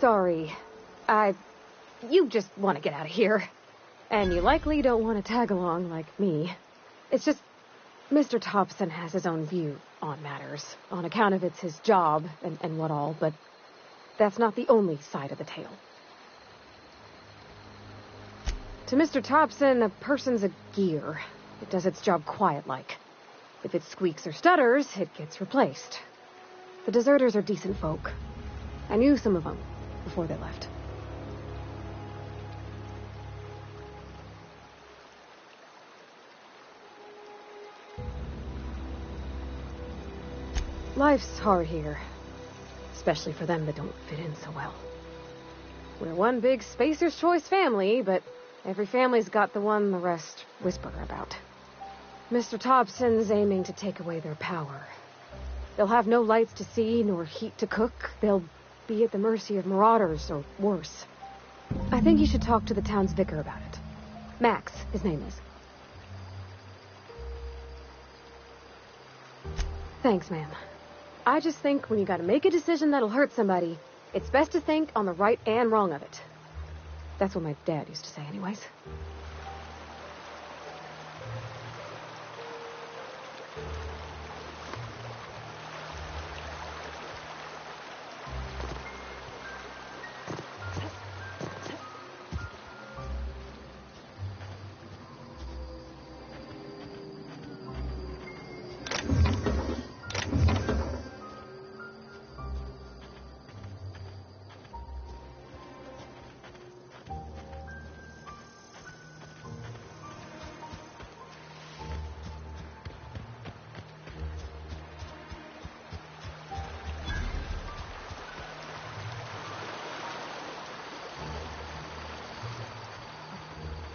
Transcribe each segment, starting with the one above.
Sorry. You just want to get out of here. And you likely don't want to tag along like me. It's just, Mr. Thompson has his own view on matters, on account of it's his job and what all, but that's not the only side of the tale. To Mr. Thompson, a person's a gear. It does its job quiet-like. If it squeaks or stutters, it gets replaced. The deserters are decent folk. I knew some of them before they left. Life's hard here, especially for them that don't fit in so well. We're one big Spacer's Choice family, but every family's got the one the rest whisper about. Mr. Thompson's aiming to take away their power. They'll have no lights to see, nor heat to cook. They'll be at the mercy of marauders, or worse. I think you should talk to the town's vicar about it. Max, his name is. Thanks, ma'am. I just think when you gotta make a decision that'll hurt somebody, it's best to think on the right and wrong of it. That's what my dad used to say anyways.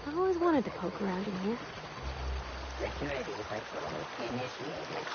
I always wanted to poke around in here. Security patrol initiated.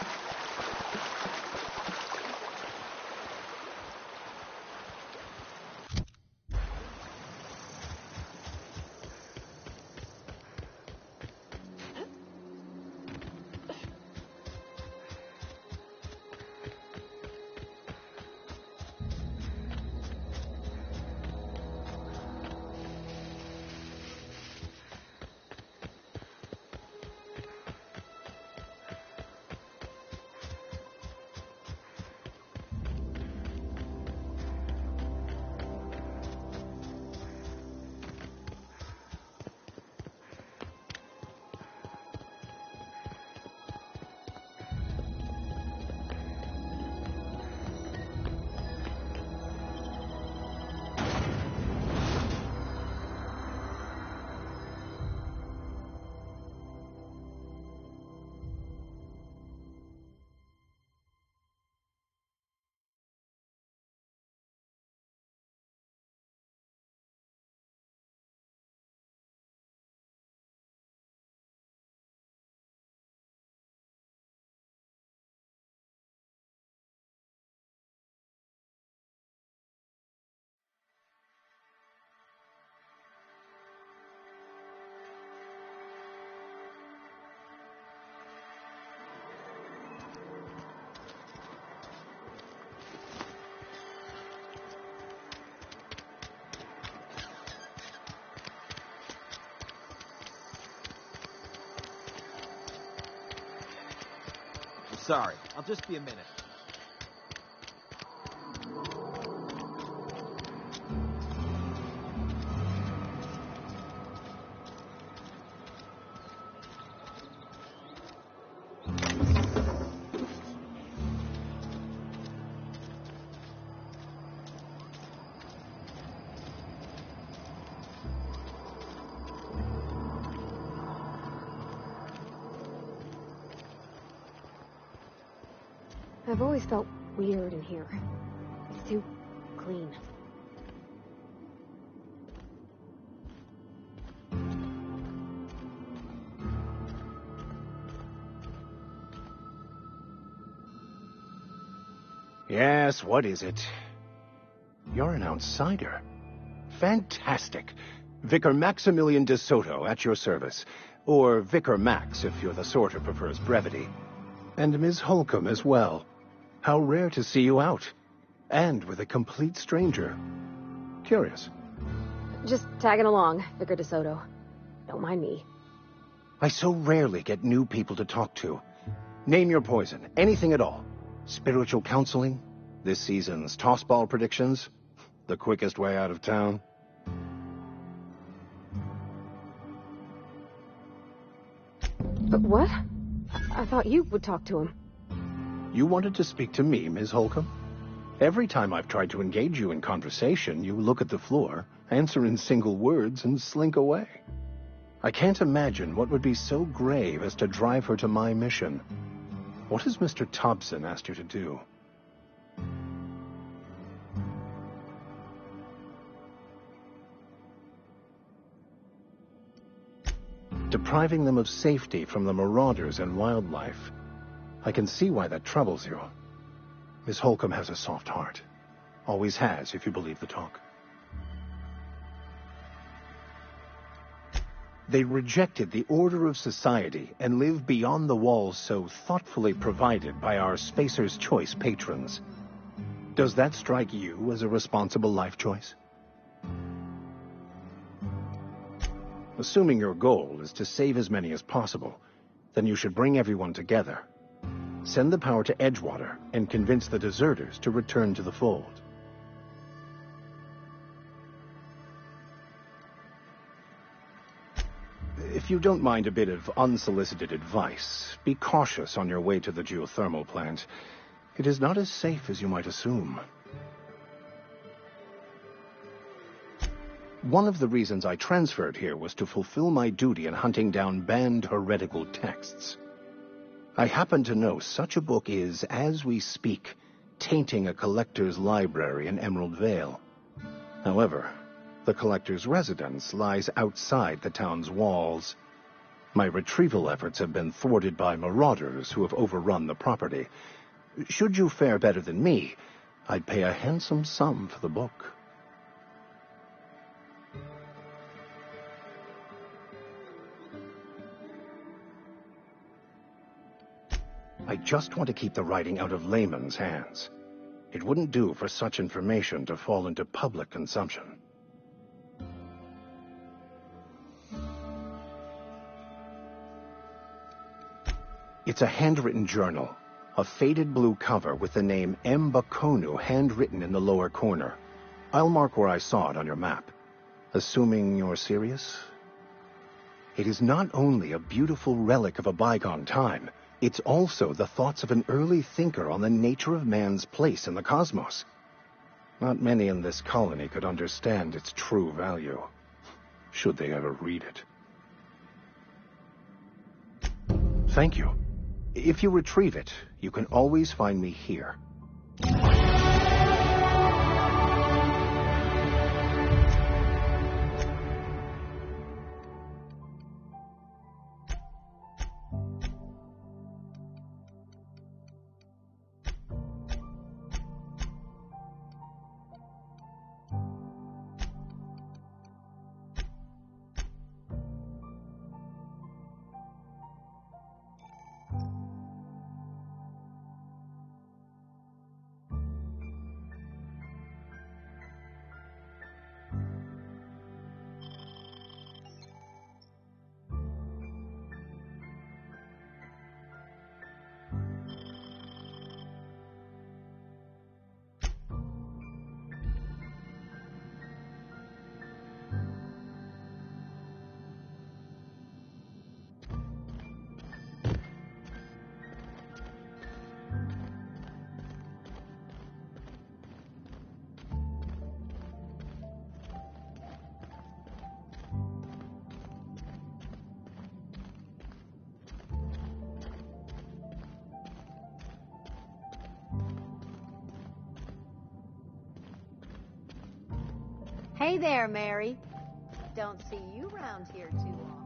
Sorry, I'll just be a minute. I've always felt weird in here. It's too clean. Yes, what is it? You're an outsider. Fantastic. Vicar Maximilian de Soto, at your service. Or Vicar Max, if you're the sort who prefers brevity. And Ms. Holcomb as well. How rare to see you out. And with a complete stranger. Curious. Just tagging along, Vicar DeSoto. Don't mind me. I so rarely get new people to talk to. Name your poison, anything at all. Spiritual counseling? This season's tossball predictions? The quickest way out of town? But what? I thought you would talk to him. You wanted to speak to me, Ms. Holcomb? Every time I've tried to engage you in conversation, you look at the floor, answer in single words, and slink away. I can't imagine what would be so grave as to drive her to my mission. What has Mr. Thompson asked you to do? Depriving them of safety from the marauders and wildlife. I can see why that troubles you. Miss Holcomb has a soft heart. Always has, if you believe the talk. They rejected the order of society and live beyond the walls so thoughtfully provided by our Spacer's Choice patrons. Does that strike you as a responsible life choice? Assuming your goal is to save as many as possible, then you should bring everyone together. Send the power to Edgewater and convince the deserters to return to the fold. If you don't mind a bit of unsolicited advice, be cautious on your way to the geothermal plant. It is not as safe as you might assume. One of the reasons I transferred here was to fulfill my duty in hunting down banned heretical texts. I happen to know such a book is, as we speak, tainting a collector's library in Emerald Vale. However, the collector's residence lies outside the town's walls. My retrieval efforts have been thwarted by marauders who have overrun the property. Should you fare better than me, I'd pay a handsome sum for the book. I just want to keep the writing out of layman's hands. It wouldn't do for such information to fall into public consumption. It's a handwritten journal, a faded blue cover with the name M. Bakonu handwritten in the lower corner. I'll mark where I saw it on your map. Assuming you're serious? It is not only a beautiful relic of a bygone time, it's also the thoughts of an early thinker on the nature of man's place in the cosmos. Not many in this colony could understand its true value, should they ever read it. Thank you. If you retrieve it, you can always find me here. Hey there, Mary. Don't see you around here too long.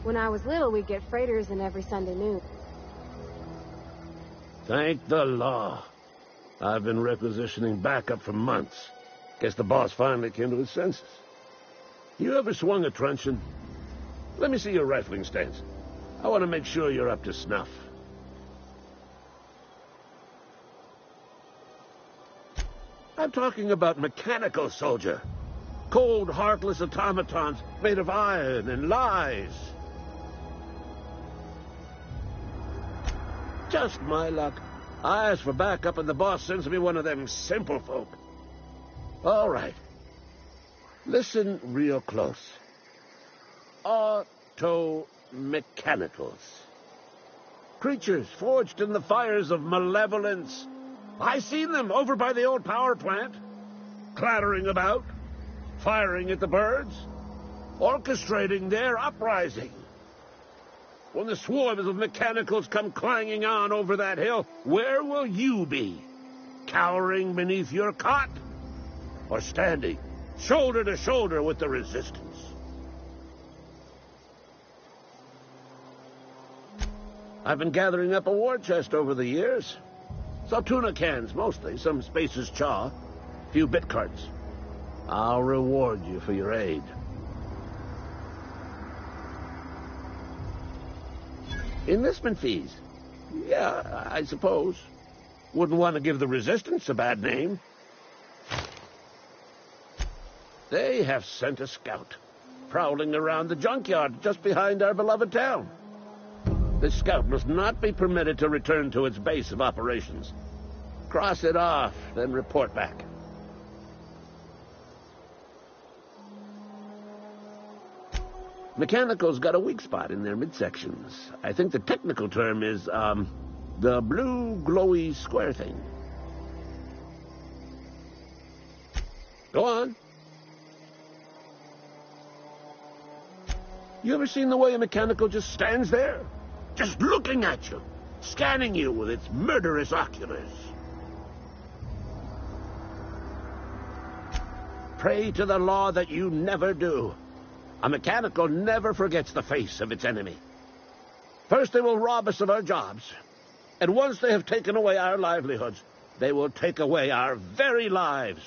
When I was little, we'd get freighters in every Sunday noon. Thank the law. I've been requisitioning backup for months. Guess the boss finally came to his senses. You ever swung a truncheon? Let me see your rifling stance. I want to make sure you're up to snuff. I'm talking about mechanical soldier. Cold, heartless automatons made of iron and lies. Just my luck. I ask for backup and the boss sends me one of them simple folk. All right. Listen real close. Auto-mechanicals. Creatures forged in the fires of malevolence. I seen them over by the old power plant, clattering about, firing at the birds, orchestrating their uprising. When the swarms of mechanicals come clanging on over that hill, where will you be? Cowering beneath your cot? Or standing shoulder to shoulder with the resistance? I've been gathering up a war chest over the years. Saw tuna cans, mostly, some Spacer's chaw, a few bit carts. I'll reward you for your aid. Enlistment fees? Yeah, I suppose. Wouldn't want to give the Resistance a bad name. They have sent a scout, prowling around the junkyard just behind our beloved town. This scout must not be permitted to return to its base of operations. Cross it off, then report back. Mechanicals got a weak spot in their midsections. I think the technical term is, the blue glowy square thing. Go on. You ever seen the way a mechanical just stands there? Just looking at you, scanning you with its murderous oculars. Pray to the law that you never do. A mechanical never forgets the face of its enemy. First they will rob us of our jobs, and once they have taken away our livelihoods, they will take away our very lives.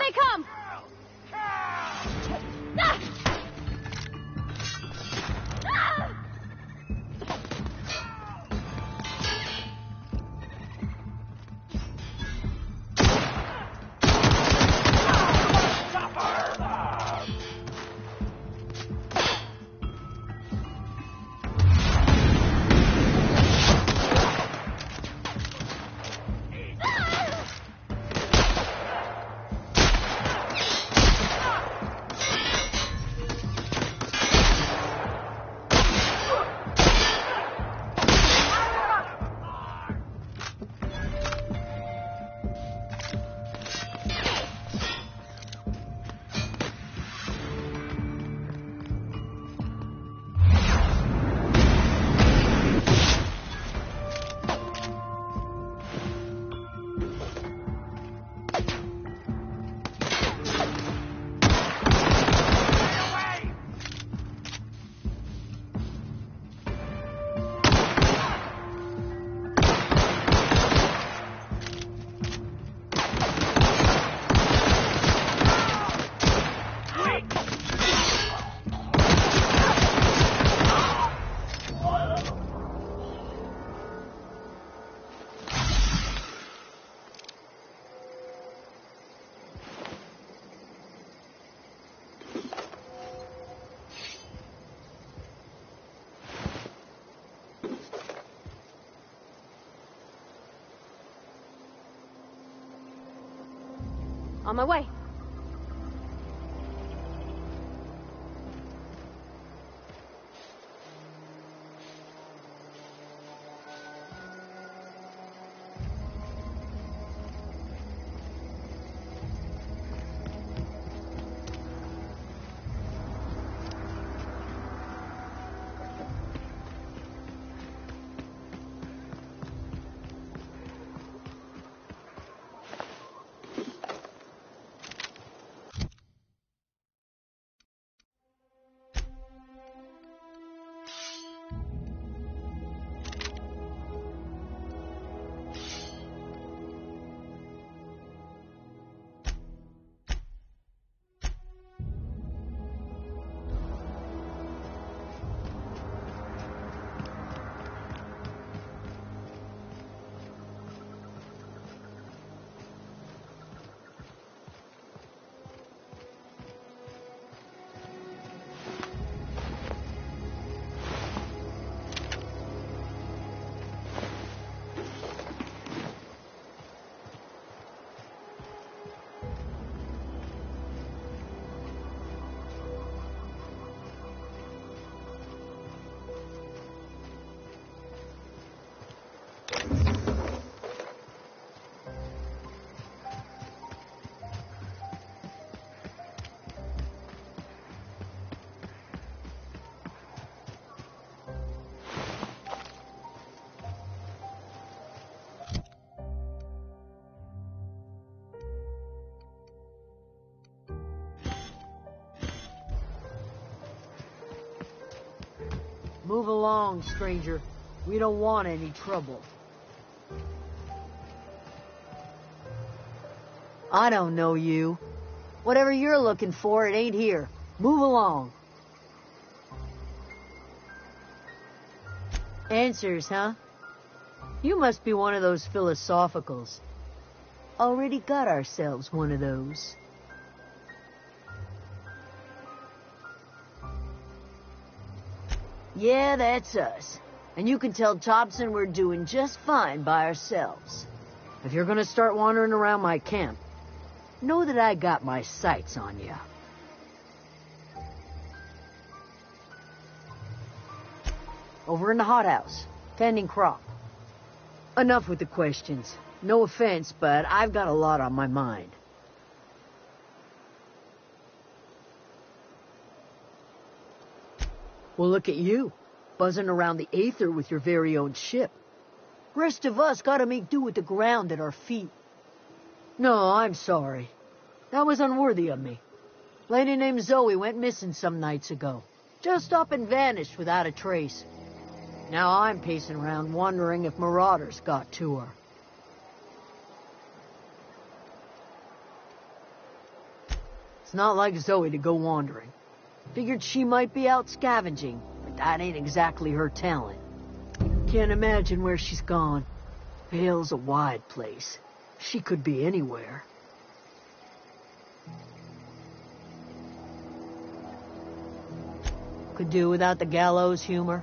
they come! Ah! Ah! On my way. Move along, stranger. We don't want any trouble. I don't know you. Whatever you're looking for, it ain't here. Move along. Answers, huh? You must be one of those philosophicals. Already got ourselves one of those. Yeah, that's us. And you can tell Thompson we're doing just fine by ourselves. If you're gonna start wandering around my camp, know that I got my sights on you. Over in the hothouse, tending crop. Enough with the questions. No offense, but I've got a lot on my mind. Well, look at you, buzzing around the Aether with your very own ship. Rest of us gotta make do with the ground at our feet. No, I'm sorry. That was unworthy of me. Lady named Zoe went missing some nights ago. Just up and vanished without a trace. Now I'm pacing around wondering if marauders got to her. It's not like Zoe to go wandering. Figured she might be out scavenging, but that ain't exactly her talent. Can't imagine where she's gone. Vale's a wide place. She could be anywhere. Could do without the gallows humor.